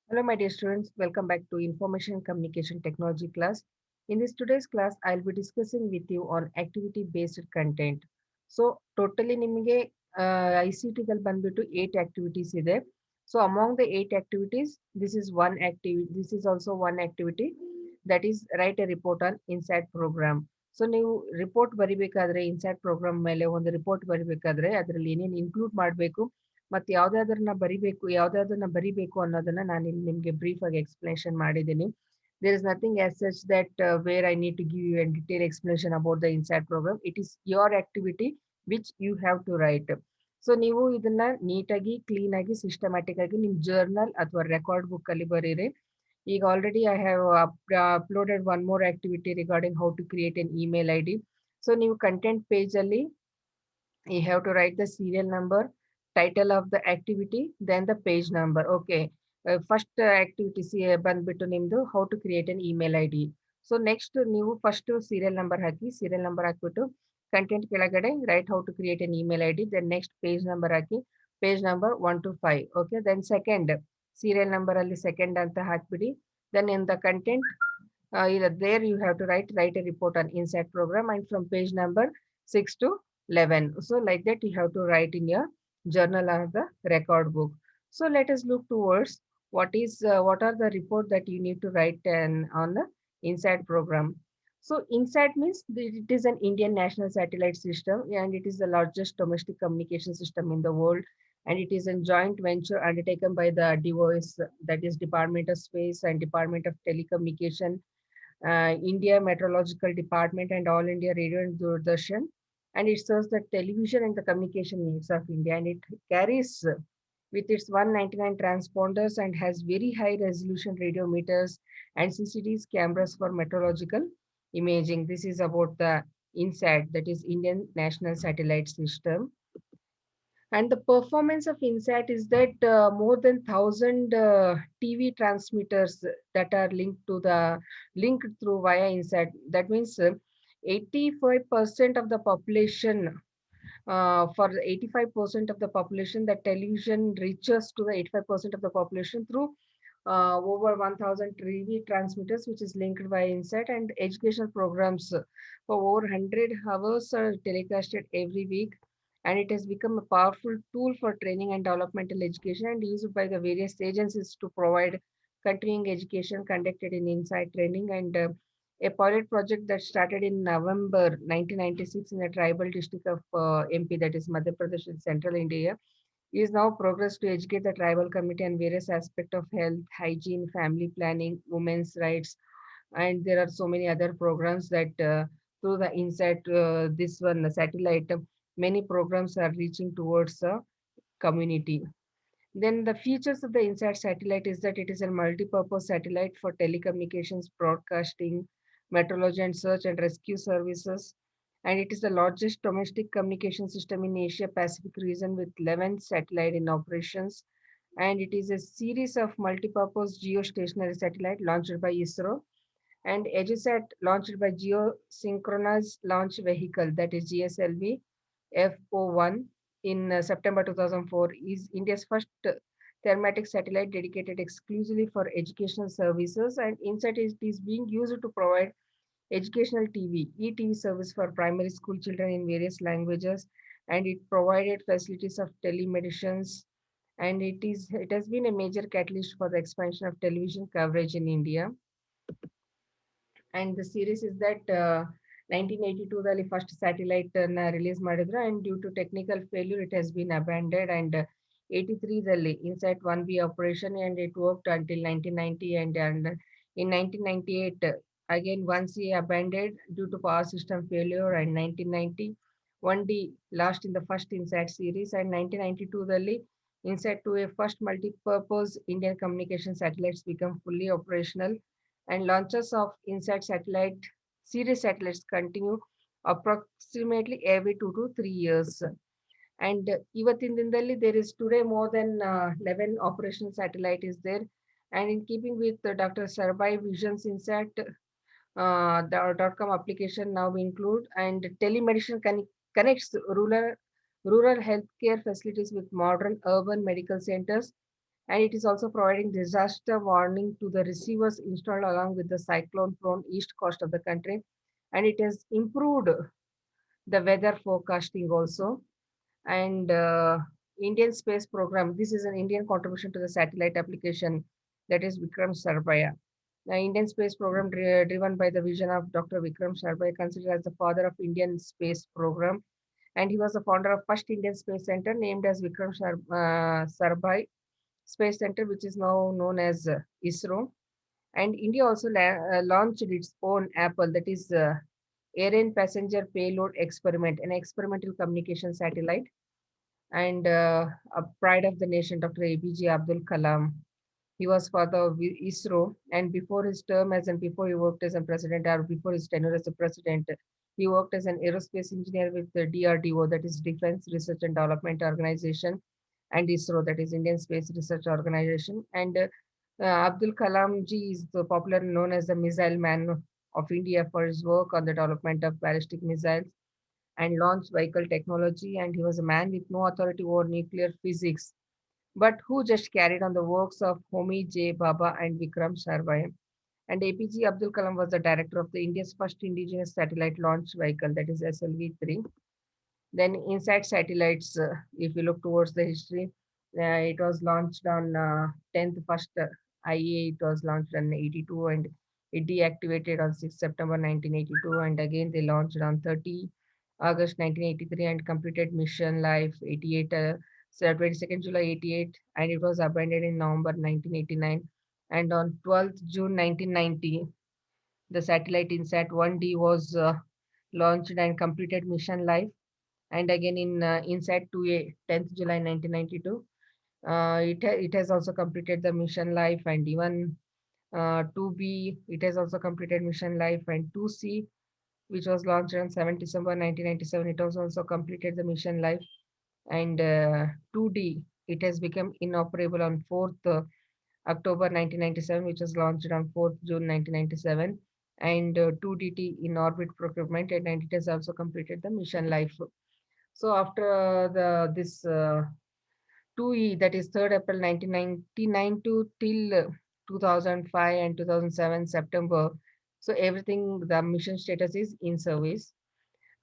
Hello, my dear students. Welcome back to Information Communication Technology class. In this today's class, I'll be discussing with you on activity-based content. So, totally ನಿಮಗೆ ICT ದಲ್ಲಿ ಬಂದ್ಬಿಟ್ಟು 8 activities ಇದೆ. So, among the 8 activities, this is one activity. This is also one activity that is write a report on INSAT program. So ನೀವು report ಬರಿಬೇಕಾದ್ರೆ INSAT program ಮೇಲೆ ಒಂದು report ಬರಿಬೇಕಾದ್ರೆ ಅದರಲ್ಲಿ ಏನೇನು include ಮಾಡಬೇಕು ಮತ್ತೆ ಯಾವ್ದಾದನ್ನ ಬರಿಬೇಕು ಅನ್ನೋದನ್ನ ನಾನು ಇಲ್ಲಿ ನಿಮ್ಗೆ ಬ್ರೀಫ್ ಆಗಿ ಎಕ್ಸ್ಪ್ಲನೇಷನ್ ಮಾಡಿದ್ದೀನಿ. There is nothing as such that where I need to give you a detail explanation about the inside programme. It is your activity which you have to write. So ನೀವು ಇದನ್ನ ನೀಟಾಗಿ clean ಆಗಿ systematic ಆಗಿ ನಿಮ್ journal ಅಥವಾ record book ಅಲ್ಲಿ ಬರೀರಿ. ಈಗ already I have uploaded one more activity regarding how to create an email I D. So ನೀವು ಕಂಟೆಂಟ್ ಪೇಜ್ ಅಲ್ಲಿ you have to write the serial number, title of the activity, then the page number. Okay. First activity ಬಂದ್ಬಿಟ್ಟು ನಿಮ್ದು how to create an email ID. So next ನೀವು first serial number ಹಾಕಿ, serial number ಹಾಕ್ಬಿಟ್ಟು content ಕೆಳಗಡೆ write how to create an email ID. Then next page number hockey, page number 1 to 5. Okay. Then second serial number ಅಲ್ಲಿ second ಅಂತ ಹಾಕ್ಬಿಡಿ. Then in the content, there you have to write a report on inside program and from page number 6 to 11. So like that you have to write in your journal or the record book. So let us look towards what are the report that you need to write on the inside program. So inside means it is an Indian national satellite system and it is the largest domestic communication system in the world, and it is a joint venture undertaken by the DOS, that is Department of Space and Department of Telecommunication, India Meteorological Department, and All India Radio and Doordarshan. And it serves the television and the communication needs of India. And it carries with its 199 transponders and has very high resolution radio meters and CCTV cameras for meteorological imaging. This is about the INSAT, that is Indian National Satellite System. And the performance of INSAT is that more than 1,000 TV transmitters that are linked through via INSAT. That means 85% of the population, for 85% of the population, that television reaches to the 85% of the population through over 1,000 TV transmitters, which is linked via INSAT, and educational programs for over 100 hours are telecasted every week. And it has become a powerful tool for training and developmental education and used by the various agencies to provide continuing education conducted in inside training. And a pilot project that started in November 1996 in a tribal district of MP, that is Madhya Pradesh in central India, is now progress to educate the tribal community on various aspects of health, hygiene, family planning, women's rights, and there are so many other programs that through the inside this one satellite, many programs are reaching towards the community. Then the features of the INSAT satellite is that it is a multi-purpose satellite for telecommunications, broadcasting, meteorology and search and rescue services. And it is the largest domestic communication system in Asia Pacific region with 11 satellite in operations. And it is a series of multi-purpose geostationary satellite launched by ISRO, and EduSat launched by Geosynchronous Launch Vehicle, that is GSLV FO1 in September 2004, is India's first thematic satellite dedicated exclusively for educational services, and inside it is being used to provide educational TV, ETV service for primary school children in various languages, and it provided facilities of telemedicines, and it has been a major catalyst for the expansion of television coverage in India. And the series is that 1982 first satellite release ಮಾಡಿದ್ರು, and due to technical failure it has been abandoned, and 83 INSAT 1B operation, and it worked until 1990, and in 1998 again 1C abandoned due to power system failure, and 1990 1D last in the first INSAT series, and 1992 INSAT 2A first multi-purpose Indian communication satellites become fully operational, and launches of INSAT satellite series satellites continue approximately every 2 to 3 years. And ಇವತ್ತಿನ ದಿನದಲ್ಲಿ there is today more than 11 operational satellite is there. And in keeping with Dr. Sarbai Vision's INSAT, the .com application now include, and telemedicine connects rural healthcare facilities with modern urban medical centers, and it is also providing disaster warning to the receivers installed along with the cyclone prone east coast of the country, and it has improved the weather forecasting also. And Indian space program, this is an Indian contribution to the satellite application, that is Vikram Sarabhai. The Indian space program driven by the vision of Dr. Vikram Sarabhai, considered as the father of Indian space program, and he was the founder of first Indian space center named as Sarabhai Space Center, which is now known as ISRO. And India also launched its own Apple, that is Ariane Passenger Payload Experiment, an experimental communication satellite, and a pride of the nation, Dr. APJ Abdul Kalam. He was father of ISRO, and before his term as and before he worked as a president, or before his tenure as a president, he worked as an aerospace engineer with the DRDO, that is Defense Research and Development Organization, and ISRO, that is Indian Space Research Organization. And Abdul Kalam ji is popularly known as the Missile Man of India for his work on the development of ballistic missiles and launch vehicle technology. And he was a man with no authority over nuclear physics, but who just carried on the works of Homi J. Baba and Vikram Sarabhai. And APJ Abdul Kalam was the director of the India's first indigenous satellite launch vehicle, that is SLV-3. Then inside satellites, if you look towards the history, it was launched on 10th first IEA. It was launched on 82 and it deactivated on 6th September 1982. And again they launched on 30 August 1983 and completed mission life 88, 22nd July 88, and it was abandoned in November 1989. And on 12th June 1990, the satellite INSAT 1D was launched and completed mission life, and again in INSAT 2A, 10th July 1992. It has also completed the mission life, and even 2B, it has also completed mission life, and 2C, which was launched on 7th December 1997, it has also completed the mission life, and 2D, it has become inoperable on 4th October 1997, which was launched on 4th June 1997, and 2DT in orbit procurement, and it has also completed the mission life. So after the this 2E, that is 3rd April 1999 to till 2005 and 2007 September. So everything, the mission status is in service.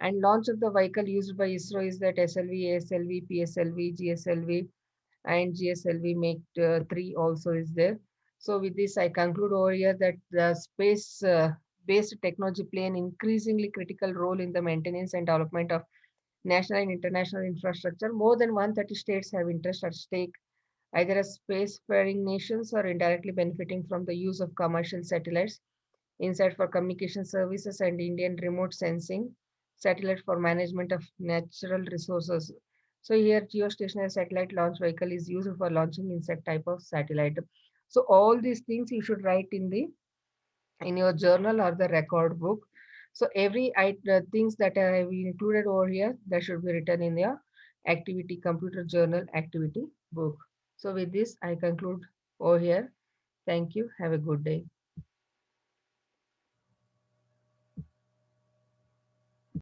And launch of the vehicle used by ISRO is that SLV, ASLV, PSLV, GSLV, and GSLV Make 3 also is there. So with this, I conclude over here that the space based technology play an increasingly critical role in the maintenance and development of national and international infrastructure. More than 130 states have interest at stake, either as spacefaring nations or indirectly benefiting from the use of commercial satellites, INSAT for communication services, and Indian remote sensing satellite for management of natural resources. So here, geostationary satellite launch vehicle is used for launching INSAT type of satellite. So all these things you should write in your journal or the record book. So every things that I have included over here, that should be written in your activity computer journal activity book. So with this, I conclude over here. Thank you. Have a good day.